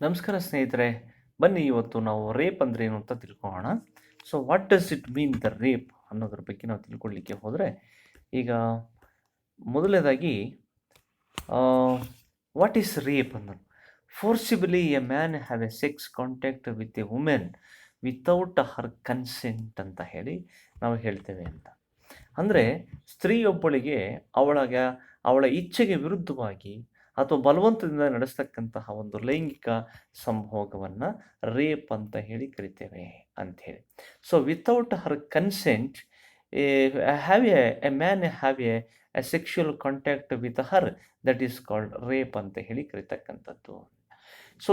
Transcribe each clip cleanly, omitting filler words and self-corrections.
ನಮಸ್ಕಾರ ಸ್ನೇಹಿತರೆ, ಬನ್ನಿ ಇವತ್ತು ನಾವು ರೇಪ್ ಅಂದ್ರೆ ಏನು ಅಂತ ತಿಳ್ಕೊಳ್ಳೋಣ. So what does it mean the rape ಅನ್ನೋದ್ರ ಬಗ್ಗೆ ನಾವು ತಿಳ್ಕೊಳ್ಳಿಕ್ಕೆ ಹೋದರೆ, ಈಗ ಮೊದಲನೇದಾಗಿ ವಾಟ್ ಈಸ್ ರೇಪ್ ಅನ್ನೋದು forcibly A man have A sex contact with a women without her consent ಅಂತ ಹೇಳಿ ನಾವು ಹೇಳ್ತೇವೆ ಅಂತ. ಅಂದರೆ ಸ್ತ್ರೀಯೊಬ್ಬಳಿಗೆ ಅವಳ ಇಚ್ಛೆಗೆ ವಿರುದ್ಧವಾಗಿ ಅಥವಾ ಬಲವಂತದಿಂದ ನಡೆಸ್ತಕ್ಕಂತಹ ಒಂದು ಲೈಂಗಿಕ ಸಂಭೋಗವನ್ನು ರೇಪ್ ಅಂತ ಹೇಳಿ ಕರಿತೇವೆ ಅಂಥೇಳಿ. So without her consent a man have a sexual contact with her, that is called rape ಅಂತ ಹೇಳಿ ಕರಿತಕ್ಕಂಥದ್ದು. ಸೊ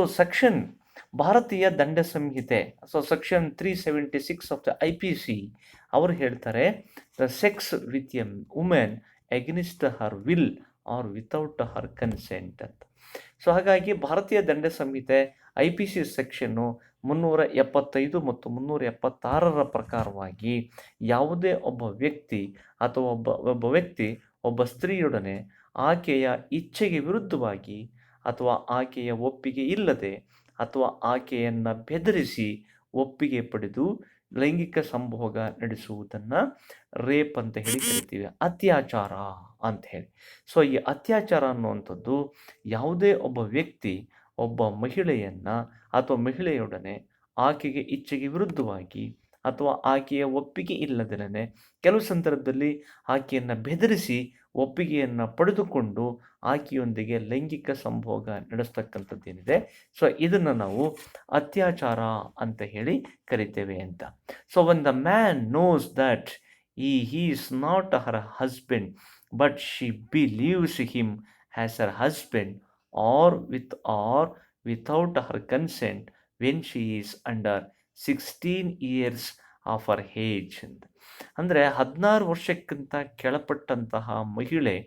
ಭಾರತೀಯ ದಂಡ ಸಂಹಿತೆ, so section 376 of the IPC ಅವರು ಹೇಳ್ತಾರೆ, the sex with a women against her will or without her consent ಅಂತ. So ಹಾಗಾಗಿ ಭಾರತೀಯ ದಂಡ ಸಂಹಿತೆ IPC ಸೆಕ್ಷನ್ನು 375 ಮತ್ತು 376ರ ಪ್ರಕಾರವಾಗಿ ಯಾವುದೇ ಒಬ್ಬ ವ್ಯಕ್ತಿ ಅಥವಾ ಒಬ್ಬ ವ್ಯಕ್ತಿ ಒಬ್ಬ ಸ್ತ್ರೀಯೊಡನೆ ಆಕೆಯ ಇಚ್ಛೆಗೆ ವಿರುದ್ಧವಾಗಿ ಅಥವಾ ಆಕೆಯ ಒಪ್ಪಿಗೆ ಇಲ್ಲದೆ ಅಥವಾ ಆಕೆಯನ್ನು ಬೆದರಿಸಿ ಒಪ್ಪಿಗೆ ಪಡೆದು ಲೈಂಗಿಕ ಸಂಭೋಗ ನಡೆಸುವುದನ್ನು ರೇಪ್ ಅಂತ ಹೇಳಿ ಕರಿತೀವಿ, ಅತ್ಯಾಚಾರ ಅಂತ ಹೇಳಿ. ಸೊ ಈ ಅತ್ಯಾಚಾರ ಅನ್ನುವಂಥದ್ದು ಯಾವುದೇ ಒಬ್ಬ ವ್ಯಕ್ತಿ ಒಬ್ಬ ಮಹಿಳೆಯನ್ನು ಅಥವಾ ಮಹಿಳೆಯೊಡನೆ ಆಕೆಗೆ ಇಚ್ಛೆಗೆ ವಿರುದ್ಧವಾಗಿ ಅಥವಾ ಆಕೆಯ ಒಪ್ಪಿಗೆ ಇಲ್ಲದೇ ಕೆಲವು ಸಂದರ್ಭದಲ್ಲಿ ಆಕೆಯನ್ನು ಬೆದರಿಸಿ ಒಪ್ಪಿಗೆಯನ್ನು ಪಡೆದುಕೊಂಡು ಆಕೆಯೊಂದಿಗೆ ಲೈಂಗಿಕ ಸಂಭೋಗ ನಡೆಸ್ತಕ್ಕಂಥದ್ದೇನಿದೆ, ಸೊ ಇದನ್ನು ನಾವು ಅತ್ಯಾಚಾರ ಅಂತ ಹೇಳಿ ಕರಿತೇವೆ ಅಂತ. So when the man knows that he is not her husband but she believes him as her husband or without her consent when she is under 16 years of her age ಅಂತ. ಅಂದರೆ 16 ವರ್ಷಕ್ಕಿಂತ ಕೆಳಪಟ್ಟಂತಹ ಮಹಿಳೆ,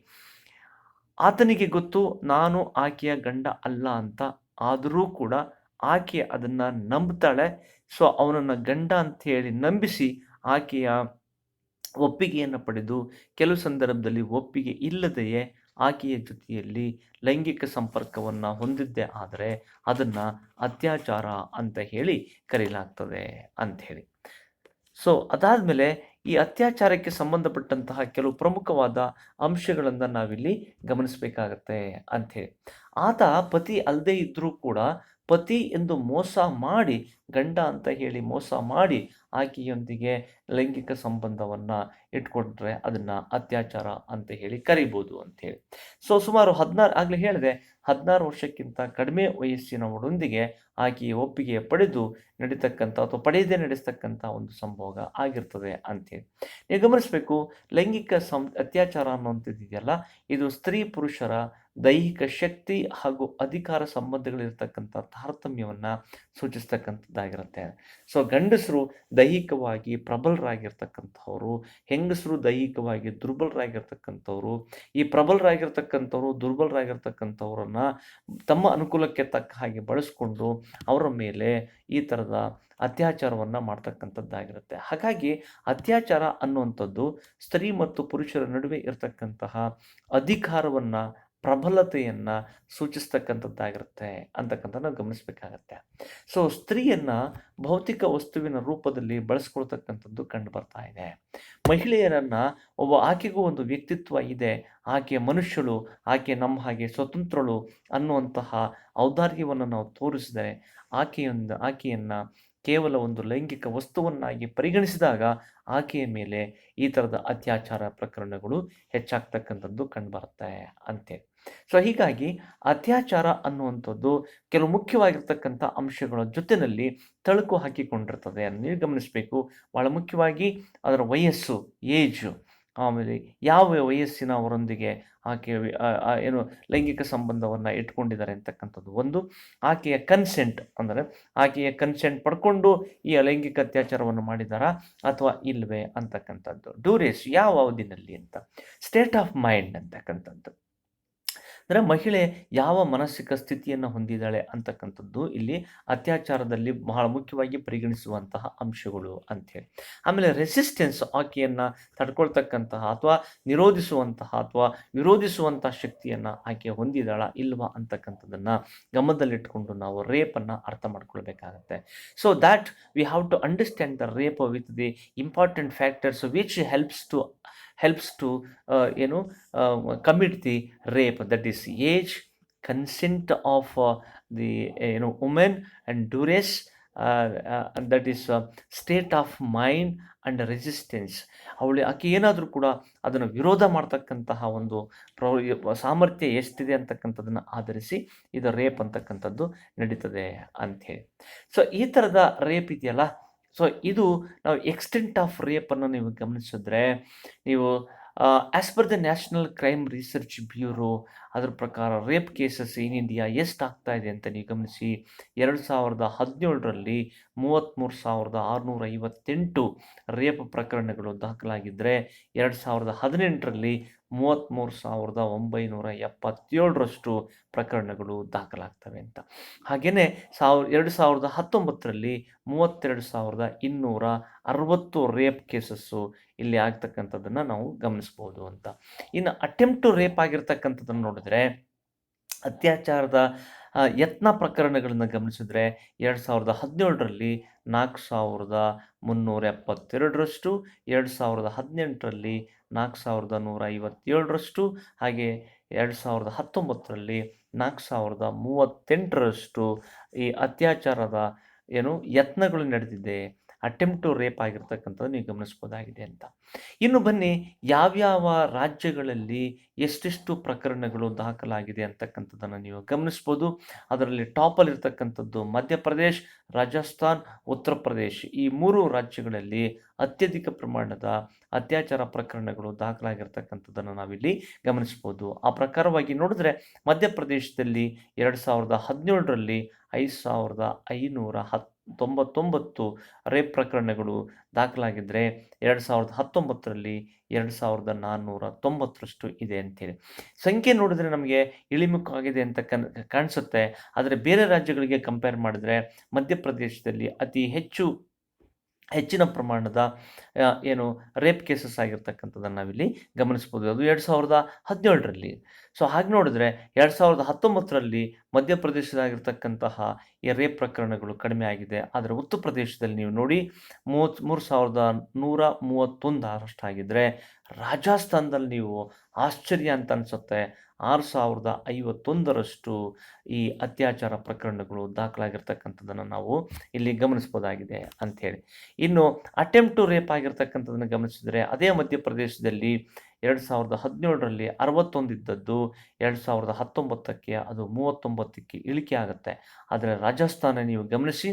ಆತನಿಗೆ ಗೊತ್ತು ನಾನು ಆಕೆಯ ಗಂಡ ಅಲ್ಲ ಅಂತ, ಆದರೂ ಕೂಡ ಆಕೆ ಅದನ್ನು ನಂಬ್ತಾಳೆ. ಸೊ ಅವನನ್ನು ಗಂಡ ಅಂತ ಹೇಳಿ ನಂಬಿಸಿ ಆಕೆಯ ಒಪ್ಪಿಗೆಯನ್ನು ಪಡೆದು ಕೆಲವು ಸಂದರ್ಭದಲ್ಲಿ ಒಪ್ಪಿಗೆ ಇಲ್ಲದೆಯೇ ಆಕೆಯ ಜೊತೆಯಲ್ಲಿ ಲೈಂಗಿಕ ಸಂಪರ್ಕವನ್ನು ಹೊಂದಿದ್ದೇ ಆದರೆ ಅದನ್ನು ಅತ್ಯಾಚಾರ ಅಂತ ಹೇಳಿ ಕರೆಯಲಾಗ್ತದೆ ಅಂಥೇಳಿ. ಸೊ ಅದಾದಮೇಲೆ ಈ ಅತ್ಯಾಚಾರಕ್ಕೆ ಸಂಬಂಧಪಟ್ಟಂತಹ ಕೆಲವು ಪ್ರಮುಖವಾದ ಅಂಶಗಳನ್ನು ನಾವಿಲ್ಲಿ ಗಮನಿಸಬೇಕಾಗತ್ತೆ ಅಂಥೇಳಿ. ಆತ ಪತಿ ಅಲ್ಲದೆ ಇದ್ದರೂ ಕೂಡ ಪತಿ ಎಂದು ಮೋಸ ಮಾಡಿ, ಗಂಡ ಅಂತ ಹೇಳಿ ಮೋಸ ಮಾಡಿ ಆಕೆಯೊಂದಿಗೆ ಲೈಂಗಿಕ ಸಂಬಂಧವನ್ನು ಇಟ್ಕೊಂಡ್ರೆ ಅದನ್ನು ಅತ್ಯಾಚಾರ ಅಂತ ಹೇಳಿ ಕರಿಬೋದು ಅಂಥೇಳಿ. ಸೊ ಸುಮಾರು 16, ಆಗಲೇ ಹೇಳಿದೆ, 16 ವರ್ಷಕ್ಕಿಂತ ಕಡಿಮೆ ವಯಸ್ಸಿನವರೊಂದಿಗೆ ಆಕೆಯ ಒಪ್ಪಿಗೆ ಪಡೆದು ನಡೀತಕ್ಕಂಥ ಅಥವಾ ಪಡೆಯದೇ ನಡೆಸ್ತಕ್ಕಂಥ ಒಂದು ಸಂಭೋಗ ಆಗಿರ್ತದೆ ಅಂಥೇಳಿ. ನೀವು ಗಮನಿಸಬೇಕು, ಲೈಂಗಿಕ ಅತ್ಯಾಚಾರ ಅನ್ನುವಂಥದ್ದಿದೆಯಲ್ಲ, ಇದು ಸ್ತ್ರೀ ಪುರುಷರ ದೈಹಿಕ ಶಕ್ತಿ ಹಾಗೂ ಅಧಿಕಾರ ಸಂಬಂಧಗಳಿರ್ತಕ್ಕಂಥ ತಾರತಮ್ಯವನ್ನು ಸೂಚಿಸ್ತಕ್ಕಂಥದ್ದಾಗಿರುತ್ತೆ. ಸೊ ಗಂಡಸರು ದೈಹಿಕವಾಗಿ ಪ್ರಬಲರಾಗಿರ್ತಕ್ಕಂಥವ್ರು, ಹೆಂಗಸರು ದೈಹಿಕವಾಗಿ ದುರ್ಬಲರಾಗಿರ್ತಕ್ಕಂಥವ್ರು. ಈ ಪ್ರಬಲರಾಗಿರ್ತಕ್ಕಂಥವ್ರು ದುರ್ಬಲರಾಗಿರ್ತಕ್ಕಂಥವ್ರನ್ನು ತಮ್ಮ ಅನುಕೂಲಕ್ಕೆ ತಕ್ಕ ಹಾಗೆ ಬಳಸ್ಕೊಂಡು ಅವರ ಮೇಲೆ ಈ ಥರದ ಅತ್ಯಾಚಾರವನ್ನು ಮಾಡ್ತಕ್ಕಂಥದ್ದಾಗಿರುತ್ತೆ. ಹಾಗಾಗಿ ಅತ್ಯಾಚಾರ ಅನ್ನುವಂಥದ್ದು ಸ್ತ್ರೀ ಮತ್ತು ಪುರುಷರ ನಡುವೆ ಇರತಕ್ಕಂತಹ ಅಧಿಕಾರವನ್ನು, ಪ್ರಬಲತೆಯನ್ನು ಸೂಚಿಸ್ತಕ್ಕಂಥದ್ದಾಗಿರುತ್ತೆ ಅಂತಕ್ಕಂಥ ನಾವು ಗಮನಿಸಬೇಕಾಗತ್ತೆ. ಸೊ ಸ್ತ್ರೀಯನ್ನು ಭೌತಿಕ ವಸ್ತುವಿನ ರೂಪದಲ್ಲಿ ಬಳಸ್ಕೊಳ್ತಕ್ಕಂಥದ್ದು ಕಂಡು ಬರ್ತಾ ಇದೆ. ಮಹಿಳೆಯರನ್ನು ಆಕೆಗೂ ಒಂದು ವ್ಯಕ್ತಿತ್ವ ಇದೆ, ಆಕೆ ಮನುಷ್ಯಳು, ಆಕೆ ನಮ್ಮ ಹಾಗೆ ಸ್ವತಂತ್ರಳು ಅನ್ನುವಂತಹ ಔದಾರ್ಯವನ್ನು ನಾವು ತೋರಿಸಿದರೆ ಆಕೆಯನ್ನು ಕೇವಲ ಒಂದು ಲೈಂಗಿಕ ವಸ್ತುವನ್ನಾಗಿ ಪರಿಗಣಿಸಿದಾಗ ಆಕೆಯ ಮೇಲೆ ಈ ಥರದ ಅತ್ಯಾಚಾರ ಪ್ರಕರಣಗಳು ಹೆಚ್ಚಾಗ್ತಕ್ಕಂಥದ್ದು ಕಂಡುಬರುತ್ತೆ ಅಂತೇಳಿ. ಸೊ ಹೀಗಾಗಿ ಅತ್ಯಾಚಾರ ಅನ್ನುವಂಥದ್ದು ಕೆಲವು ಮುಖ್ಯವಾಗಿರ್ತಕ್ಕಂಥ ಅಂಶಗಳ ಜೊತೆಯಲ್ಲಿ ತಳುಕು ಹಾಕಿಕೊಂಡಿರ್ತದೆ. ನೀವು ಗಮನಿಸಬೇಕು, ಭಾಳ ಮುಖ್ಯವಾಗಿ ಅದರ ವಯಸ್ಸು, ಏಜು, ಆಮೇಲೆ ಯಾವ ವಯಸ್ಸಿನವರೊಂದಿಗೆ ಆಕೆ ಏನು ಲೈಂಗಿಕ ಸಂಬಂಧವನ್ನು ಇಟ್ಕೊಂಡಿದ್ದಾರೆ ಅಂತಕ್ಕಂಥದ್ದು ಒಂದು, ಆಕೆಯ ಕನ್ಸೆಂಟ್ ಅಂದರೆ ಆಕೆಯ ಕನ್ಸೆಂಟ್ ಪಡ್ಕೊಂಡು ಈ ಲೈಂಗಿಕ ಅತ್ಯಾಚಾರವನ್ನು ಮಾಡಿದಾರಾ ಅಥವಾ ಇಲ್ಲವೇ ಅಂತಕ್ಕಂಥದ್ದು, ಡ್ಯೂರೇಷನ್ ಯಾವ ಅವಧಿನಲ್ಲಿ ಅಂತ, ಸ್ಟೇಟ್ ಆಫ್ ಮೈಂಡ್ ಅಂತಕ್ಕಂಥದ್ದು. ಅಂದರೆ ಮಹಿಳೆ ಯಾವ ಮಾನಸಿಕ ಸ್ಥಿತಿಯನ್ನು ಹೊಂದಿದ್ದಾಳೆ ಅಂತಕ್ಕಂಥದ್ದು ಇಲ್ಲಿ ಅತ್ಯಾಚಾರದಲ್ಲಿ ಬಹಳ ಮುಖ್ಯವಾಗಿ ಪರಿಗಣಿಸುವಂತಹ ಅಂಶಗಳು ಅಂಥೇಳಿ. ಆಮೇಲೆ ರೆಸಿಸ್ಟೆನ್ಸ್, ಆಕೆಯನ್ನು ತಡ್ಕೊಳ್ತಕ್ಕಂತಹ ಅಥವಾ ನಿರೋಧಿಸುವಂತಹ ಅಥವಾ ವಿರೋಧಿಸುವಂತಹ ಶಕ್ತಿಯನ್ನು ಆಕೆ ಹೊಂದಿದಾಳ ಇಲ್ವಾ ಅಂತಕ್ಕಂಥದ್ದನ್ನು ಗಮನದಲ್ಲಿಟ್ಕೊಂಡು ನಾವು ರೇಪನ್ನು ಅರ್ಥ ಮಾಡ್ಕೊಳ್ಬೇಕಾಗತ್ತೆ. So that we have to understand the rape with the important factors which helps to commit the rape, that is age, consent of the woman, and duress, and that is state of mind and resistance. ಆಕೆ ಏನಾದರೂ ಕೂಡ ಅದನ್ನು ವಿರೋಧ ಮಾಡ್ತಕ್ಕಂತಹ ಒಂದು ಸಾಮರ್ಥ್ಯ ಎಷ್ಟಿದೆ ಅಂತಕ್ಕಂಥದ್ದನ್ನು ಆಧರಿಸಿ ಇದು ರೇಪ್ ಅಂತಕ್ಕಂಥದ್ದು ನಡೀತದೆ ಅಂಥೇಳಿ. ಸೊ ಈ ಥರದ ರೇಪ್ ಇದೆಯಲ್ಲ, ಸೊ ಇದು ನಾವು ಎಕ್ಸ್ಟೆಂಟ್ ಆಫ್ ರೇಪನ್ನು ನೀವು ಗಮನಿಸಿದ್ರೆ, ನೀವು as per the national crime research bureau ಅದ್ರ ಪ್ರಕಾರ ರೇಪ್ ಕೇಸಸ್ ಇನ್ ಇಂಡಿಯಾ ಎಷ್ಟಾಗ್ತಾ ಇದೆ ಅಂತ ನೀವು ಗಮನಿಸಿ. 2017ರಲ್ಲಿ 33,658 ರೇಪ್ ಪ್ರಕರಣಗಳು ದಾಖಲಾಗಿದ್ದರೆ 2018ರಲ್ಲಿ 33,977ರಷ್ಟು ಪ್ರಕರಣಗಳು ದಾಖಲಾಗ್ತವೆ ಅಂತ. ಹಾಗೆಯೇ 2019ರಲ್ಲಿ 32,260 ರೇಪ್ ಕೇಸಸ್ಸು ಇಲ್ಲಿ ಆಗ್ತಕ್ಕಂಥದ್ದನ್ನು ನಾವು ಗಮನಿಸ್ಬೋದು ಅಂತ. ಇನ್ನು ಅಟೆಂಪ್ಟ್ ಟು ರೇಪ್ ಆಗಿರ್ತಕ್ಕಂಥದ್ದನ್ನು ನೋಡಿದ್ರೆ, ಅತ್ಯಾಚಾರದ ಯತ್ನ ಪ್ರಕರಣಗಳನ್ನು ಗಮನಿಸಿದ್ರೆ 2017ರಲ್ಲಿ 4,372ರಷ್ಟು, 2018ರಲ್ಲಿ 4,157ರಷ್ಟು, ಹಾಗೆ 2019ರಲ್ಲಿ 4,038ರಷ್ಟು ಈ ಅತ್ಯಾಚಾರದ ಯತ್ನಗಳು ನಡೆದಿದೆ, ಅಟೆಂಪ್ಟ್ ಟು ರೇಪ್ ಆಗಿರ್ತಕ್ಕಂಥದ್ದು ನೀವು ಗಮನಿಸ್ಬೋದಾಗಿದೆ ಅಂತ. ಇನ್ನು ಬನ್ನಿ, ಯಾವ್ಯಾವ ರಾಜ್ಯಗಳಲ್ಲಿ ಎಷ್ಟೆಷ್ಟು ಪ್ರಕರಣಗಳು ದಾಖಲಾಗಿದೆ ಅಂತಕ್ಕಂಥದ್ದನ್ನು ನೀವು ಗಮನಿಸ್ಬೋದು. ಅದರಲ್ಲಿ ಟಾಪಲ್ಲಿರ್ತಕ್ಕಂಥದ್ದು ಮಧ್ಯಪ್ರದೇಶ್, ರಾಜಸ್ಥಾನ್, ಉತ್ತರ ಪ್ರದೇಶ್. ಈ 3 ರಾಜ್ಯಗಳಲ್ಲಿ ಅತ್ಯಧಿಕ ಪ್ರಮಾಣದ ಅತ್ಯಾಚಾರ ಪ್ರಕರಣಗಳು ದಾಖಲಾಗಿರ್ತಕ್ಕಂಥದ್ದನ್ನು ನಾವಿಲ್ಲಿ ಗಮನಿಸ್ಬೋದು. ಆ ಪ್ರಕಾರವಾಗಿ ನೋಡಿದ್ರೆ ಮಧ್ಯಪ್ರದೇಶದಲ್ಲಿ 2017ರಲ್ಲಿ 5,599 ರೇಪ್ ಪ್ರಕರಣಗಳು ದಾಖಲಾಗಿದ್ದರೆ 2019ರಲ್ಲಿ 2,490ರಷ್ಟು ಇದೆ ಅಂತೇಳಿ. ಸಂಖ್ಯೆ ನೋಡಿದ್ರೆ ನಮಗೆ ಇಳಿಮುಖವಾಗಿದೆ ಅಂತ ಕಾಣಿಸುತ್ತೆ. ಆದರೆ ಬೇರೆ ರಾಜ್ಯಗಳಿಗೆ ಕಂಪೇರ್ ಮಾಡಿದ್ರೆ ಮಧ್ಯಪ್ರದೇಶದಲ್ಲಿ ಅತಿ ಹೆಚ್ಚಿನ ಪ್ರಮಾಣದ ರೇಪ್ ಕೇಸಸ್ ಆಗಿರ್ತಕ್ಕಂಥದ್ದನ್ನು ನಾವಿಲ್ಲಿ ಗಮನಿಸ್ಬೋದು. ಅದು 2017ರಲ್ಲಿ. ಸೊ ಹಾಗೆ ನೋಡಿದ್ರೆ 2019ರಲ್ಲಿ ಮಧ್ಯಪ್ರದೇಶದಾಗಿರ್ತಕ್ಕಂತಹ ಈ ರೇಪ್ ಪ್ರಕರಣಗಳು ಕಡಿಮೆ ಆಗಿದೆ. ಆದರೆ ಉತ್ತರ ಪ್ರದೇಶದಲ್ಲಿ ನೀವು ನೋಡಿ 33,131 ಆಗಿದ್ದರೆ, ರಾಜಸ್ಥಾನದಲ್ಲಿ ನೀವು ಆಶ್ಚರ್ಯ ಅಂತ ಅನಿಸುತ್ತೆ, 6,051ರಷ್ಟು ಈ ಅತ್ಯಾಚಾರ ಪ್ರಕರಣಗಳು ದಾಖಲಾಗಿರ್ತಕ್ಕಂಥದ್ದನ್ನು ನಾವು ಇಲ್ಲಿ ಗಮನಿಸ್ಬೋದಾಗಿದೆ ಅಂಥೇಳಿ. ಇನ್ನು ಅಟೆಂಪ್ಟ್ ಟು ರೇಪ್ ಆಗಿರ್ತಕ್ಕಂಥದ್ದನ್ನು ಗಮನಿಸಿದರೆ, ಅದೇ ಮಧ್ಯಪ್ರದೇಶದಲ್ಲಿ 2017ರಲ್ಲಿ 61 ಇದ್ದದ್ದು 2019ಕ್ಕೆ ಅದು 39ಕ್ಕೆ ಇಳಿಕೆ ಆಗುತ್ತೆ. ಆದರೆ ರಾಜಸ್ಥಾನ ನೀವು ಗಮನಿಸಿ,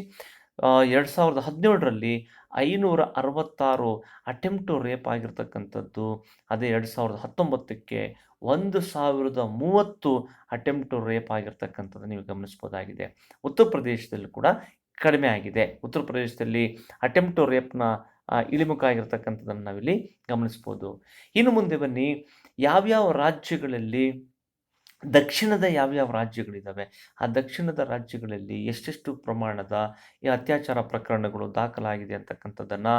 2017ರಲ್ಲಿ 566 ಅಟೆಂಪ್ಟ್ ಟು ರೇಪ್ ಆಗಿರ್ತಕ್ಕಂಥದ್ದು, ಅದೇ 2019ಕ್ಕೆ 1,030 ಅಟೆಂಪ್ಟ್ ಟು ರೇಪ್ ಆಗಿರ್ತಕ್ಕಂಥದ್ದು ನೀವು ಗಮನಿಸ್ಬೋದಾಗಿದೆ. ಉತ್ತರ ಪ್ರದೇಶದಲ್ಲಿ ಕೂಡ ಕಡಿಮೆ ಆಗಿದೆ. ಉತ್ತರ ಪ್ರದೇಶದಲ್ಲಿ ಅಟೆಂಪ್ಟ್ ಟು ರೇಪ್ನ ಇಳಿಮುಖ ಆಗಿರ್ತಕ್ಕಂಥದ್ದನ್ನು ನಾವಿಲ್ಲಿ ಗಮನಿಸ್ಬೋದು. ಇನ್ನು ಮುಂದೆ ಬನ್ನಿ, ಯಾವ್ಯಾವ ರಾಜ್ಯಗಳಲ್ಲಿ ದಕ್ಷಿಣದ ಯಾವ್ಯಾವ ರಾಜ್ಯಗಳಿದ್ದಾವೆ, ಆ ದಕ್ಷಿಣದ ರಾಜ್ಯಗಳಲ್ಲಿ ಎಷ್ಟೆಷ್ಟು ಪ್ರಮಾಣದ ಈ ಅತ್ಯಾಚಾರ ಪ್ರಕರಣಗಳು ದಾಖಲಾಗಿದೆ ಅಂತಕ್ಕಂಥದ್ದನ್ನು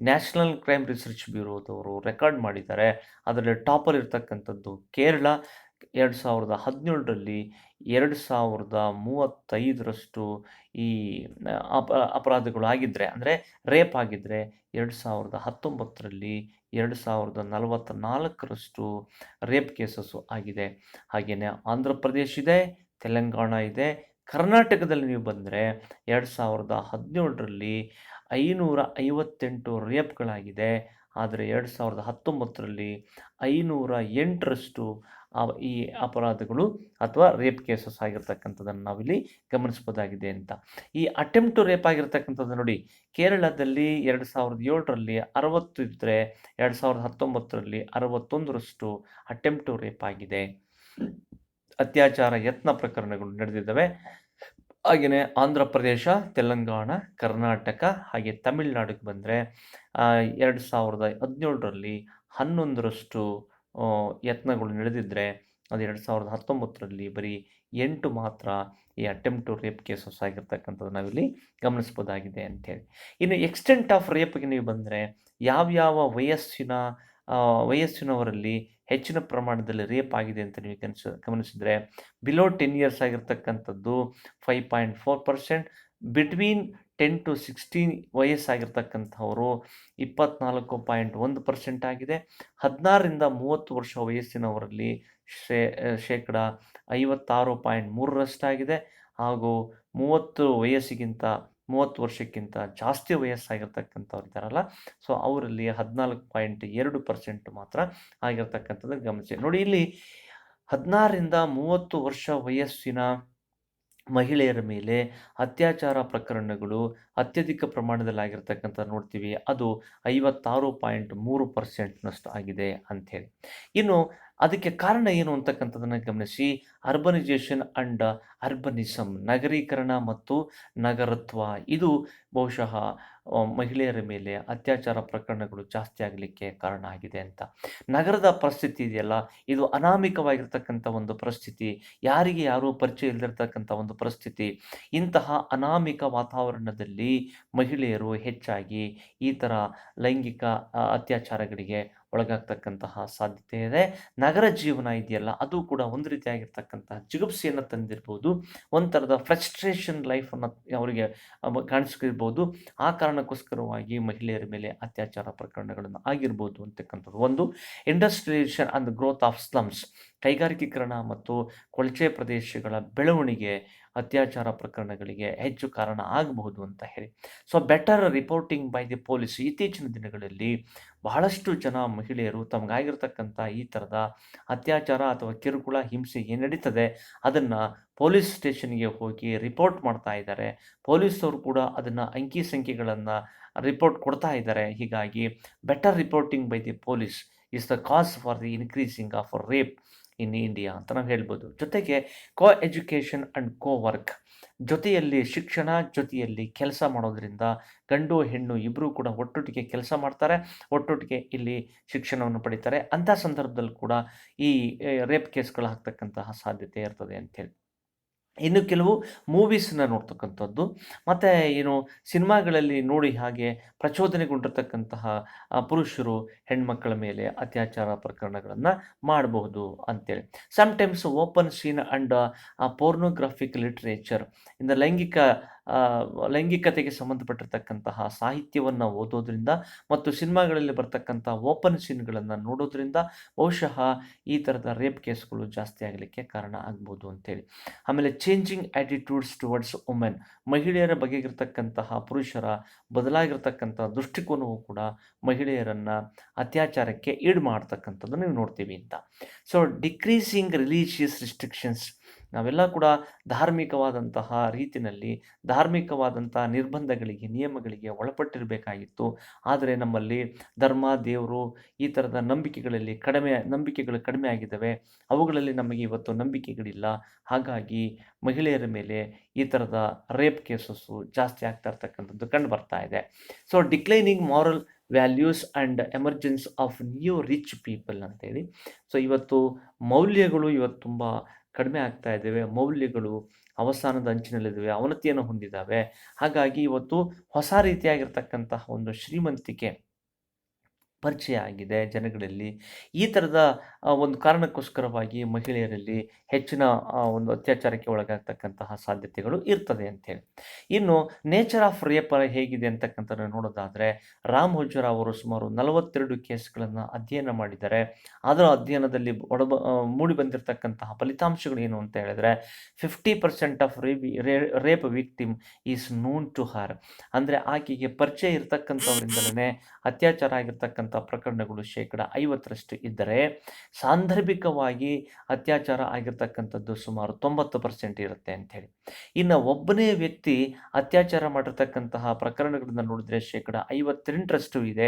ನ್ಯಾಷನಲ್ ಕ್ರೈಮ್ ರಿಸರ್ಚ್ ಬ್ಯೂರೋದವರು ರೆಕಾರ್ಡ್ ಮಾಡಿದ್ದಾರೆ. ಅದರಲ್ಲಿ ಟಾಪಲ್ಲಿರ್ತಕ್ಕಂಥದ್ದು ಕೇರಳ. 2017ರಲ್ಲಿ 2,035ರಷ್ಟು ಈ ಅಪರಾಧಗಳು ಆಗಿದ್ದರೆ, ಅಂದರೆ ರೇಪ್ ಆಗಿದ್ದರೆ 2019ರಲ್ಲಿ 2,044ರಷ್ಟು ರೇಪ್ ಕೇಸಸ್ಸು ಆಗಿದೆ. ಹಾಗೆಯೇ ಆಂಧ್ರ ಪ್ರದೇಶ ಇದೆ, ತೆಲಂಗಾಣ ಇದೆ. ಕರ್ನಾಟಕದಲ್ಲಿ ನೀವು ಬಂದರೆ 2017ರಲ್ಲಿ 558 ರೇಪ್ಗಳಾಗಿದೆ. ಆದರೆ 2019ರಲ್ಲಿ 508ರಷ್ಟು ಈ ಅಪರಾಧಗಳು ಅಥವಾ ರೇಪ್ ಕೇಸಸ್ ಆಗಿರ್ತಕ್ಕಂಥದ್ದನ್ನು ನಾವಿಲ್ಲಿ ಗಮನಿಸ್ಬೋದಾಗಿದೆ ಅಂತ. ಈ ಅಟೆಂಪ್ಟ್ ಟು ರೇಪ್ ಆಗಿರ್ತಕ್ಕಂಥದ್ದು ನೋಡಿ, ಕೇರಳದಲ್ಲಿ 2007ರಲ್ಲಿ 60 ಇದ್ದರೆ 2019ರಲ್ಲಿ 61ರಷ್ಟು ಅಟೆಂಪ್ಟ್ ಟು ರೇಪ್ ಆಗಿದೆ, ಅತ್ಯಾಚಾರ ಯತ್ನ ಪ್ರಕರಣಗಳು ನಡೆದಿದ್ದಾವೆ. ಹಾಗೆಯೇ ಆಂಧ್ರ ಪ್ರದೇಶ, ತೆಲಂಗಾಣ, ಕರ್ನಾಟಕ ಹಾಗೆ ತಮಿಳುನಾಡಿಗೆ ಬಂದರೆ 2017ರಲ್ಲಿ 11ರಷ್ಟು ಯತ್ನಗಳು ನಡೆದಿದ್ದರೆ ಅದು 2019ರಲ್ಲಿ ಬರೀ 8 ಮಾತ್ರ ಈ ಅಟೆಂಪ್ಟ್ ಟು ರೇಪ್ ಕೇಸಸ್ ಆಗಿರ್ತಕ್ಕಂಥದ್ದು ನಾವಿಲ್ಲಿ ಗಮನಿಸ್ಬೋದಾಗಿದೆ ಅಂಥೇಳಿ. ಇನ್ನು ಎಕ್ಸ್ಟೆಂಟ್ ಆಫ್ ರೇಪ್ಗೆ ನೀವು ಬಂದರೆ ಯಾವ್ಯಾವ ವಯಸ್ಸಿನವರಲ್ಲಿ ಹೆಚ್ಚಿನ ಪ್ರಮಾಣದಲ್ಲಿ ರೇಪ್ ಆಗಿದೆ ಅಂತ ನೀವು ಗಮನಿಸಿದರೆ ಬಿಲೋ 10 ಇಯರ್ಸ್ ಆಗಿರ್ತಕ್ಕಂಥದ್ದು 5.4%, ಬಿಟ್ವೀನ್ 10 to 16 ವಯಸ್ಸಾಗಿರ್ತಕ್ಕಂಥವರು 24.1% ಆಗಿದೆ. 16ರಿಂದ 30 ವರ್ಷ ವಯಸ್ಸಿನವರಲ್ಲಿ ಶೇಕಡ 56.3%ಆಗಿದೆ. ಹಾಗೂ 30 ವರ್ಷಕ್ಕಿಂತ ಜಾಸ್ತಿ ವಯಸ್ಸಾಗಿರ್ತಕ್ಕಂಥವ್ರು ಇದ್ದಾರಲ್ಲ, ಸೊ ಅವರಲ್ಲಿ 14.2% ಮಾತ್ರ ಆಗಿರ್ತಕ್ಕಂಥದ್ದು ಗಮನಿಸಿ. ನೋಡಿ, ಇಲ್ಲಿ 16ರಿಂದ 30 ವರ್ಷ ವಯಸ್ಸಿನ ಮಹಿಳೆಯರ ಮೇಲೆ ಅತ್ಯಾಚಾರ ಪ್ರಕರಣಗಳು ಅತ್ಯಧಿಕ ಪ್ರಮಾಣದಲ್ಲಿ ಆಗಿರ್ತಕ್ಕಂಥ ನೋಡ್ತೀವಿ. ಅದು 56.3%ನಷ್ಟು ಆಗಿದೆ ಅಂಥೇಳಿ. ಇನ್ನು ಅದಕ್ಕೆ ಕಾರಣ ಏನು ಅಂತಕ್ಕಂಥದ್ದನ್ನು ಗಮನಿಸಿ. ಅರ್ಬನೈಜೇಷನ್ ಅಂಡ್ ಅರ್ಬನಿಸಮ್, ನಗರೀಕರಣ ಮತ್ತು ನಗರತ್ವ, ಇದು ಬಹುಶಃ ಮಹಿಳೆಯರ ಮೇಲೆ ಅತ್ಯಾಚಾರ ಪ್ರಕರಣಗಳು ಜಾಸ್ತಿ ಆಗಲಿಕ್ಕೆ ಕಾರಣ ಆಗಿದೆ ಅಂತ. ನಗರದ ಪರಿಸ್ಥಿತಿ ಇದೆಯಲ್ಲ, ಇದು ಅನಾಮಿಕವಾಗಿರ್ತಕ್ಕಂಥ ಒಂದು ಪರಿಸ್ಥಿತಿ, ಯಾರಿಗೆ ಯಾರೂ ಪರಿಚಯ ಇಲ್ಲದಿರ್ತಕ್ಕಂಥ ಒಂದು ಪರಿಸ್ಥಿತಿ. ಇಂತಹ ಅನಾಮಿಕ ವಾತಾವರಣದಲ್ಲಿ ಮಹಿಳೆಯರು ಹೆಚ್ಚಾಗಿ ಈ ಥರ ಲೈಂಗಿಕ ಅತ್ಯಾಚಾರಗಳಿಗೆ ಒಳಗಾಗ್ತಕ್ಕಂತಹ ಸಾಧ್ಯತೆ ಇದೆ. ನಗರ ಜೀವನ ಇದೆಯಲ್ಲ, ಅದು ಕೂಡ ಒಂದು ರೀತಿಯಾಗಿರ್ತಕ್ಕಂತಹ ಜಿಗುಪ್ಸೆಯನ್ನು ತಂದಿರ್ಬೋದು, ಒಂಥರದ ಫ್ರಸ್ಟ್ರೇಷನ್ ಲೈಫನ್ನು ಅವರಿಗೆ ಕಾಣಿಸ್ಕಿರ್ಬೋದು. ಆ ಕಾರಣಕ್ಕೋಸ್ಕರವಾಗಿ ಮಹಿಳೆಯರ ಮೇಲೆ ಅತ್ಯಾಚಾರ ಪ್ರಕರಣಗಳನ್ನು ಆಗಿರ್ಬೋದು ಅಂತಕ್ಕಂಥದ್ದು ಒಂದು. Industrialization and growth of slums, ಕೈಗಾರಿಕೀಕರಣ ಮತ್ತು ಕೊಳಚೆ ಪ್ರದೇಶಗಳ ಬೆಳವಣಿಗೆ ಅತ್ಯಾಚಾರ ಪ್ರಕರಣಗಳಿಗೆ ಹೆಚ್ಚು ಕಾರಣ ಆಗಬಹುದು ಅಂತ ಹೇಳಿ. So better reporting by the police, ಇತ್ತೀಚಿನ ದಿನಗಳಲ್ಲಿ ಬಹಳಷ್ಟು ಜನ ಮಹಿಳೆಯರು ತಮಗಾಗಿರ್ತಕ್ಕಂಥ ಈ ಥರದ ಅತ್ಯಾಚಾರ ಅಥವಾ ಕಿರುಕುಳ ಹಿಂಸೆ ಏನು ನಡೀತದೆ ಅದನ್ನು ಪೊಲೀಸ್ ಸ್ಟೇಷನ್ಗೆ ಹೋಗಿ ರಿಪೋರ್ಟ್ ಮಾಡ್ತಾ ಇದ್ದಾರೆ. ಪೊಲೀಸವರು ಕೂಡ ಅದನ್ನು ಅಂಕಿ ಸಂಖ್ಯೆಗಳನ್ನು ರಿಪೋರ್ಟ್ ಕೊಡ್ತಾ ಇದ್ದಾರೆ. ಹೀಗಾಗಿ better reporting by the police is the cause for the increasing of rape in India ಅಂತ ನಾವು ಹೇಳ್ಬೋದು. ಜೊತೆಗೆ co education and co work, ಜೊತೆಯಲ್ಲಿ ಶಿಕ್ಷಣ, ಜೊತೆಯಲ್ಲಿ ಕೆಲಸ ಮಾಡೋದ್ರಿಂದ ಗಂಡು ಹೆಣ್ಣು ಇಬ್ಬರೂ ಕೂಡ ಒಟ್ಟೊಟ್ಟಿಗೆ ಕೆಲಸ ಮಾಡ್ತಾರೆ, ಒಟ್ಟೊಟ್ಟಿಗೆ ಇಲ್ಲಿ ಶಿಕ್ಷಣವನ್ನು ಪಡಿತಾರೆ. ಅಂಥ ಸಂದರ್ಭದಲ್ಲಿ ಕೂಡ ಈ ರೇಪ್ ಕೇಸ್ಗಳು ಆಗ್ತಕ್ಕಂತಹ ಸಾಧ್ಯತೆ ಇರ್ತದೆ ಅಂಥೇಳಿ. ಇನ್ನು ಕೆಲವು ಮೂವೀಸ್ನ ನೋಡ್ತಕ್ಕಂಥದ್ದು, ಮತ್ತು ಏನು ಸಿನಿಮಾಗಳಲ್ಲಿ ನೋಡಿ ಹಾಗೆ ಪ್ರಚೋದನೆಗೊಂಡಿರ್ತಕ್ಕಂತಹ ಪುರುಷರು ಹೆಣ್ಮಕ್ಕಳ ಮೇಲೆ ಅತ್ಯಾಚಾರ ಪ್ರಕರಣಗಳನ್ನು ಮಾಡಬಹುದು ಅಂತೇಳಿ. Sometimes open scene and pornographic literature, ಇಂದ ಲೈಂಗಿಕತೆಗೆ ಸಂಬಂಧಪಟ್ಟಿರ್ತಕ್ಕಂತಹ ಸಾಹಿತ್ಯವನ್ನು ಓದೋದ್ರಿಂದ ಮತ್ತು ಸಿನಿಮಾಗಳಲ್ಲಿ ಬರ್ತಕ್ಕಂಥ ಓಪನ್ ಸೀನ್ಗಳನ್ನು ನೋಡೋದ್ರಿಂದ ಬಹುಶಃ ಈ ಥರದ ರೇಪ್ ಕೇಸ್ಗಳು ಜಾಸ್ತಿ ಆಗಲಿಕ್ಕೆ ಕಾರಣ ಆಗ್ಬೋದು ಅಂತೇಳಿ. ಆಮೇಲೆ ಚೇಂಜಿಂಗ್ ಆ್ಯಟಿಟ್ಯೂಡ್ಸ್ ಟುವರ್ಡ್ಸ್ ವುಮೆನ್, ಮಹಿಳೆಯರ ಬಗೆಗಿರ್ತಕ್ಕಂತಹ ಪುರುಷರ ಬದಲಾಗಿರ್ತಕ್ಕಂಥ ದೃಷ್ಟಿಕೋನವು ಕೂಡ ಮಹಿಳೆಯರನ್ನು ಅತ್ಯಾಚಾರಕ್ಕೆ ಈಡು ಮಾಡ್ತಕ್ಕಂಥದ್ದು ನೀವು ನೋಡ್ತೀವಿ ಅಂತ. ಸೊ ಡಿಕ್ರೀಸಿಂಗ್ ರಿಲೀಜಿಯಸ್ ರಿಸ್ಟ್ರಿಕ್ಷನ್ಸ್, ನಾವೆಲ್ಲ ಕೂಡ ಧಾರ್ಮಿಕವಾದಂತಹ ರೀತಿಯಲ್ಲಿ ಧಾರ್ಮಿಕವಾದಂಥ ನಿರ್ಬಂಧಗಳಿಗೆ ನಿಯಮಗಳಿಗೆ ಒಳಪಟ್ಟಿರಬೇಕಾಗಿತ್ತು. ಆದರೆ ನಮ್ಮಲ್ಲಿ ಧರ್ಮ, ದೇವರು ಈ ಥರದ ನಂಬಿಕೆಗಳು ಕಡಿಮೆ ಆಗಿದ್ದಾವೆ. ಅವುಗಳಲ್ಲಿ ನಮಗೆ ಇವತ್ತು ನಂಬಿಕೆಗಳಿಲ್ಲ. ಹಾಗಾಗಿ ಮಹಿಳೆಯರ ಮೇಲೆ ಈ ಥರದ ರೇಪ್ ಕೇಸಸ್ಸು ಜಾಸ್ತಿ ಆಗ್ತಾ ಇರ್ತಕ್ಕಂಥದ್ದು ಕಂಡು ಬರ್ತಾ ಇದೆ. So declining moral values and emergence of new rich people ಅಂತೇಳಿ. ಸೊ ಇವತ್ತು ಮೌಲ್ಯಗಳು ತುಂಬ ಕಡಿಮೆ ಆಗ್ತಾ ಇದ್ದಾವೆ, ಮೌಲ್ಯಗಳು ಅವಸಾನದ ಅಂಚಿನಲ್ಲಿದ್ದಾವೆ, ಅವನತಿಯನ್ನು ಹೊಂದಿದ್ದಾವೆ. ಹಾಗಾಗಿ ಇವತ್ತು ಹೊಸ ರೀತಿಯಾಗಿರ್ತಕ್ಕಂತಹ ಒಂದು ಶ್ರೀಮಂತಿಕೆ ಪರಿಚಯ ಆಗಿದೆ ಜನಗಳಲ್ಲಿ. ಈ ಥರದ ಒಂದು ಕಾರಣಕ್ಕೋಸ್ಕರವಾಗಿ ಮಹಿಳೆಯರಲ್ಲಿ ಹೆಚ್ಚಿನ ಒಂದು ಅತ್ಯಾಚಾರಕ್ಕೆ ಒಳಗಾಗ್ತಕ್ಕಂತಹ ಸಾಧ್ಯತೆಗಳು ಇರ್ತದೆ ಅಂಥೇಳಿ. ಇನ್ನು ನೇಚರ್ ಆಫ್ ರೇಪ್ ಹೇಗಿದೆ ಅಂತಕ್ಕಂಥದ್ದು ನೋಡೋದಾದರೆ, ರಾಮ್ ಹುಜ್ರಾ ಅವರು ಸುಮಾರು 42 ಕೇಸ್ಗಳನ್ನು ಅಧ್ಯಯನ ಮಾಡಿದ್ದಾರೆ. ಅದರ ಅಧ್ಯಯನದಲ್ಲಿ ಮೂಡಿಬಂದಿರತಕ್ಕಂತಹ ಫಲಿತಾಂಶಗಳು ಏನು ಅಂತ ಹೇಳಿದ್ರೆ, 50% of rape victim is known to her, ಅಂದರೆ ಆಕೆಗೆ ಪರಿಚಯ ಇರತಕ್ಕಂಥವರಿಂದಲೇ ಅತ್ಯಾಚಾರ ಆಗಿರ್ತಕ್ಕಂಥ ಪ್ರಕರಣಗಳು 50% ಇದ್ದರೆ, ಸಾಂದರ್ಭಿಕವಾಗಿ ಅತ್ಯಾಚಾರ ಆಗಿರ್ತಕ್ಕಂಥದ್ದು ಸುಮಾರು 90% ಇರುತ್ತೆ ಅಂಥೇಳಿ. ಇನ್ನು ಒಬ್ಬನೇ ವ್ಯಕ್ತಿ ಅತ್ಯಾಚಾರ ಮಾಡಿರ್ತಕ್ಕಂತಹ ಪ್ರಕರಣಗಳನ್ನು ನೋಡಿದ್ರೆ 58% ಇದೆ.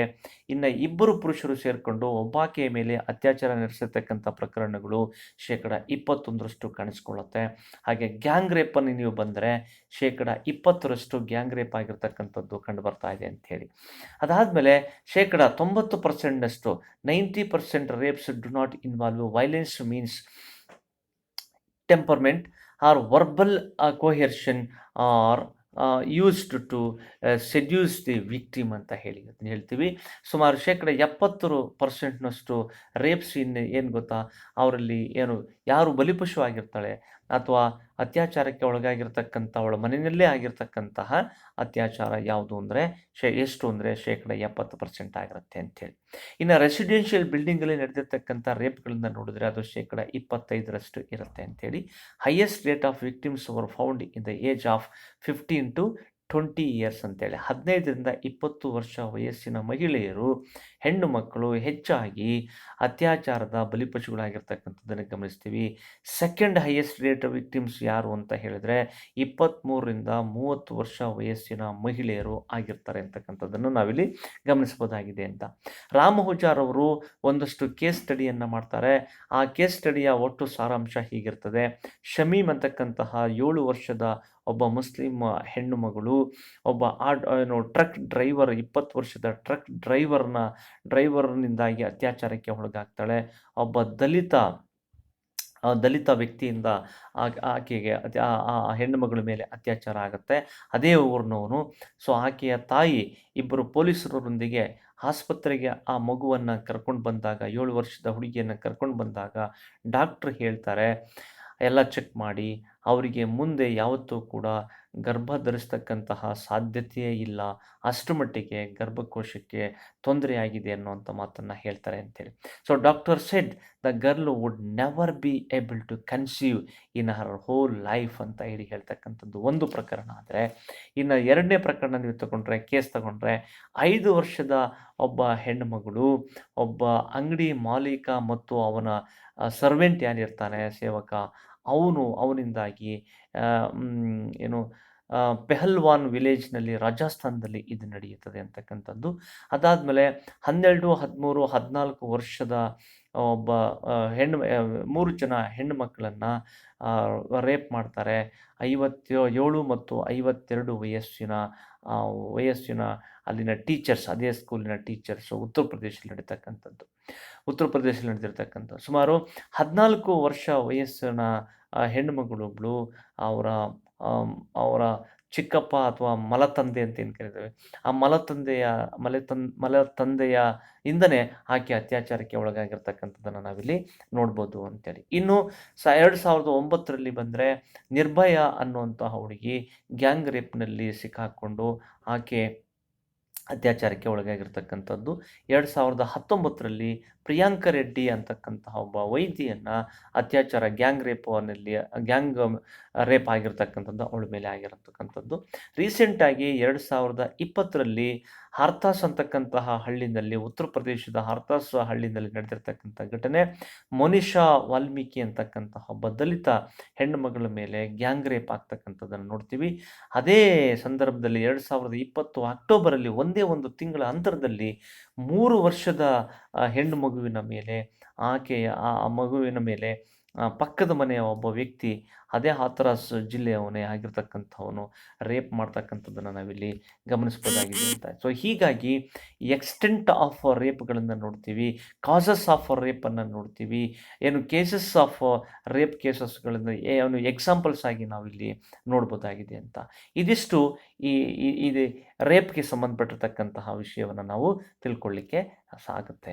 ಇನ್ನು ಇಬ್ಬರು ಪುರುಷರು ಸೇರಿಕೊಂಡು ಒಬ್ಬಾಕೆಯ ಮೇಲೆ ಅತ್ಯಾಚಾರ ನಡೆಸಿರ್ತಕ್ಕಂಥ ಪ್ರಕರಣಗಳು 21% ಕಾಣಿಸ್ಕೊಳ್ಳುತ್ತೆ. ಹಾಗೆ ಗ್ಯಾಂಗ್ ರೇಪನ್ನು ನೀವು ಬಂದರೆ 20% ಗ್ಯಾಂಗ್ ರೇಪ್ ಆಗಿರ್ತಕ್ಕಂಥದ್ದು ಕಂಡು ಬರ್ತಾ ಇದೆ ಅಂಥೇಳಿ. ಅದಾದಮೇಲೆ 90%ನಷ್ಟು 90% rapes do not involve violence, means temperament or verbal coercion are used to seduce the victim ಅಂತ ಹೇಳ್ತೀವಿ. ಸುಮಾರು 70% ರೇಪ್ ಸೀನ್ ಏನು ಗೊತ್ತಾ, ಅವರಲ್ಲಿ ಏನು ಯಾರು ಬಲಿಪಶು ಆಗಿರ್ತಾಳೆ ಅಥವಾ ಅತ್ಯಾಚಾರಕ್ಕೆ ಒಳಗಾಗಿರ್ತಕ್ಕಂಥವಳ ಮನೆಯಲ್ಲೇ ಆಗಿರ್ತಕ್ಕಂತಹ ಅತ್ಯಾಚಾರ ಯಾವುದು ಅಂದರೆ ಎಷ್ಟು ಅಂದರೆ 70% ಆಗಿರುತ್ತೆ ಅಂಥೇಳಿ. ಇನ್ನು ರೆಸಿಡೆನ್ಷಿಯಲ್ ಬಿಲ್ಡಿಂಗಲ್ಲಿ ನಡೆದಿರ್ತಕ್ಕಂಥ ರೇಪ್ಗಳಿಂದ ನೋಡಿದ್ರೆ ಅದು 25% ಇರುತ್ತೆ ಅಂಥೇಳಿ. Highest rate of victims were found in the age of 15 to 20 years ಅಂತೇಳಿ. 15ರಿಂದ 20 ವರ್ಷ ವಯಸ್ಸಿನ ಮಹಿಳೆಯರು, ಹೆಣ್ಣು ಮಕ್ಕಳು ಹೆಚ್ಚಾಗಿ ಅತ್ಯಾಚಾರದ ಬಲಿಪಶುಗಳಾಗಿರ್ತಕ್ಕಂಥದ್ದನ್ನು ಗಮನಿಸ್ತೀವಿ. Second highest rate of victims ಯಾರು ಅಂತ ಹೇಳಿದ್ರೆ 23ರಿಂದ 30 ವರ್ಷ ವಯಸ್ಸಿನ ಮಹಿಳೆಯರು ಆಗಿರ್ತಾರೆ ಅಂತಕ್ಕಂಥದ್ದನ್ನು ನಾವಿಲ್ಲಿ ಗಮನಿಸಬಹುದಾಗಿದೆ ಅಂತ. ರಾಮ್ ಹುಜಾರ್ ಅವರು ಒಂದಷ್ಟು ಕೇಸ್ ಸ್ಟಡಿಯನ್ನು ಮಾಡ್ತಾರೆ. ಆ ಕೇಸ್ ಸ್ಟಡಿಯ ಒಟ್ಟು ಸಾರಾಂಶ ಹೀಗಿರ್ತದೆ. ಶಮೀಮ್ ಅಂತಕ್ಕಂತಹ 7 ವರ್ಷದ ಒಬ್ಬ ಮುಸ್ಲಿಂ ಹೆಣ್ಣು ಮಗಳು ಒಬ್ಬ ಟ್ರಕ್ ಡ್ರೈವರ್ 20 ವರ್ಷದ ಟ್ರಕ್ ಡ್ರೈವರ್ನಿಂದಾಗಿ ಅತ್ಯಾಚಾರಕ್ಕೆ ಒಳಗಾಗ್ತಾಳೆ. ಒಬ್ಬ ದಲಿತ ವ್ಯಕ್ತಿಯಿಂದ ಆಕೆಗೆ ಆ ಹೆಣ್ಣು ಮಗಳ ಮೇಲೆ ಅತ್ಯಾಚಾರ ಆಗುತ್ತೆ. ಅದೇ ಊರಿನವನು. ಸೊ ಆಕೆಯ ತಾಯಿ ಇಬ್ಬರು ಪೊಲೀಸರೊಂದಿಗೆ ಆಸ್ಪತ್ರೆಗೆ ಆ ಮಗುವನ್ನು ಕರ್ಕೊಂಡು ಬಂದಾಗ, 7 ವರ್ಷದ ಹುಡುಗಿಯನ್ನು ಕರ್ಕೊಂಡು ಬಂದಾಗ ಡಾಕ್ಟ್ರ್ ಹೇಳ್ತಾರೆ, ಎಲ್ಲ ಚೆಕ್ ಮಾಡಿ ಅವರಿಗೆ ಮುಂದೆ ಯಾವತ್ತೂ ಕೂಡ ಗರ್ಭ ಧರಿಸ್ತಕ್ಕಂತಹ ಸಾಧ್ಯತೆಯೇ ಇಲ್ಲ, ಅಷ್ಟು ಮಟ್ಟಿಗೆ ಗರ್ಭಕೋಶಕ್ಕೆ ತೊಂದರೆಯಾಗಿದೆ ಅನ್ನುವಂಥ ಮಾತನ್ನು ಹೇಳ್ತಾರೆ ಅಂತೇಳಿ. So doctor said the girl would never be able to conceive in her whole life ಅಂತ ಹೇಳ್ತಕ್ಕಂಥದ್ದು ಒಂದು ಪ್ರಕರಣ. ಆದರೆ ಇನ್ನು ಎರಡನೇ ಪ್ರಕರಣ ನೀವು ಕೇಸ್ ತಗೊಂಡ್ರೆ 5 ವರ್ಷದ ಒಬ್ಬ ಹೆಣ್ಣು ಮಗಳು ಒಬ್ಬ ಅಂಗಡಿ ಮಾಲೀಕ ಮತ್ತು ಅವನ ಸರ್ವೆಂಟ್ ಯಾರಿರ್ತಾನೆ, ಸೇವಕ, ಅವನಿಂದಾಗಿ ಏನು ಪೆಹಲ್ವಾನ್ ವಿಲೇಜ್ನಲ್ಲಿ ರಾಜಸ್ಥಾನದಲ್ಲಿ ಇದು ನಡೆಯುತ್ತದೆ ಅಂತಕ್ಕಂಥದ್ದು. ಅದಾದಮೇಲೆ 12, 13, 14 ವರ್ಷದ ಒಬ್ಬ 3 ಜನ ಹೆಣ್ಣು ಮಕ್ಕಳನ್ನು ರೇಪ್ ಮಾಡ್ತಾರೆ. 57 ಮತ್ತು 52 ವಯಸ್ಸಿನ ಅಲ್ಲಿನ ಟೀಚರ್ಸ್, ಅದೇ ಸ್ಕೂಲಿನ ಟೀಚರ್ಸು ಉತ್ತರ ಪ್ರದೇಶದಲ್ಲಿ ನಡೆದಿರ್ತಕ್ಕಂಥ ಸುಮಾರು 14 ವರ್ಷ ವಯಸ್ಸಿನ ಹೆಣ್ಣುಮಗಳೊಬ್ಬಳು ಅವರ ಚಿಕ್ಕಪ್ಪ ಅಥವಾ ಮಲತಂದೆ ಅಂತ ಏನು ಕರೀತೇವೆ, ಆ ಮಲತಂದೆಯ ಇಂದನೇ ಆಕೆ ಅತ್ಯಾಚಾರಕ್ಕೆ ಒಳಗಾಗಿರ್ತಕ್ಕಂಥದ್ದನ್ನು ನಾವಿಲ್ಲಿ ನೋಡ್ಬೋದು ಅಂತೇಳಿ. ಇನ್ನು 2009ರಲ್ಲಿ ಬಂದರೆ ನಿರ್ಭಯ ಅನ್ನುವಂತಹ ಹುಡುಗಿ ಗ್ಯಾಂಗ್ ರೇಪ್ನಲ್ಲಿ ಸಿಕ್ಕಾಕ್ಕೊಂಡು ಆಕೆ ಅತ್ಯಾಚಾರಕ್ಕೆ ಒಳಗಾಗಿರ್ತಕ್ಕಂಥದ್ದು. 2019ರಲ್ಲಿ ಪ್ರಿಯಾಂಕ ರೆಡ್ಡಿ ಅಂತಕ್ಕಂತಹ ಒಬ್ಬ ವೈದ್ಯೆಯನ್ನು ಅತ್ಯಾಚಾರ ಗ್ಯಾಂಗ್ ರೇಪ್ ಆಗಿರ್ತಕ್ಕಂಥದ್ದು ಅವಳ ಮೇಲೆ ಆಗಿರತಕ್ಕಂಥದ್ದು. ರೀಸೆಂಟಾಗಿ 2020ರಲ್ಲಿ ಹಾರ್ಥಾಸ್ ಅಂತಕ್ಕಂತಹ ಹಳ್ಳಿನಲ್ಲಿ, ಉತ್ತರ ಪ್ರದೇಶದ ಹಾರ್ಥಾಸ್ ಹಳ್ಳಿನಲ್ಲಿ ನಡೆದಿರ್ತಕ್ಕಂಥ ಘಟನೆ. ಮೊನಿಷಾ ವಾಲ್ಮೀಕಿ ಅಂತಕ್ಕಂತಹ ಒಬ್ಬ ದಲಿತ ಹೆಣ್ಣು ಮಗಳ ಮೇಲೆ ಗ್ಯಾಂಗ್ ರೇಪ್ ಆಗ್ತಕ್ಕಂಥದ್ದನ್ನು ನೋಡ್ತೀವಿ. ಅದೇ ಸಂದರ್ಭದಲ್ಲಿ 2020 ಅಕ್ಟೋಬರಲ್ಲಿ ಒಂದೇ ಒಂದು ತಿಂಗಳ ಅಂತರದಲ್ಲಿ 3 ವರ್ಷದ ಹೆಣ್ಣು ಮಗುವಿನ ಮೇಲೆ ಆ ಮಗುವಿನ ಮೇಲೆ ಪಕ್ಕದ ಮನೆಯ ಒಬ್ಬ ವ್ಯಕ್ತಿ, ಅದೇ ಹಾಥರಸ್ ಜಿಲ್ಲೆಯವನೇ ಆಗಿರ್ತಕ್ಕಂಥವನು ರೇಪ್ ಮಾಡ್ತಕ್ಕಂಥದ್ದನ್ನು ನಾವಿಲ್ಲಿ ಗಮನಿಸ್ಬೋದಾಗಿದೆ ಅಂತ. ಸೊ ಹೀಗಾಗಿ ಎಕ್ಸ್ಟೆಂಟ್ ಆಫ್ ರೇಪ್ಗಳನ್ನು ನೋಡ್ತೀವಿ, ಕಾಸಸ್ ಆಫ್ ರೇಪನ್ನು ನೋಡ್ತೀವಿ, ಕೇಸಸ್ ಆಫ್ ರೇಪ್ ಕೇಸಸ್ಗಳನ್ನು ಎಕ್ಸಾಂಪಲ್ಸ್ ಆಗಿ ನಾವಿಲ್ಲಿ ನೋಡ್ಬೋದಾಗಿದೆ ಅಂತ. ಇದಿಷ್ಟು ಈ ರೇಪ್ಗೆ ಸಂಬಂಧಪಟ್ಟಿರ್ತಕ್ಕಂತಹ ವಿಷಯವನ್ನು ನಾವು ತಿಳ್ಕೊಳ್ಳಿಕ್ಕೆ ಸಾಗುತ್ತೆ.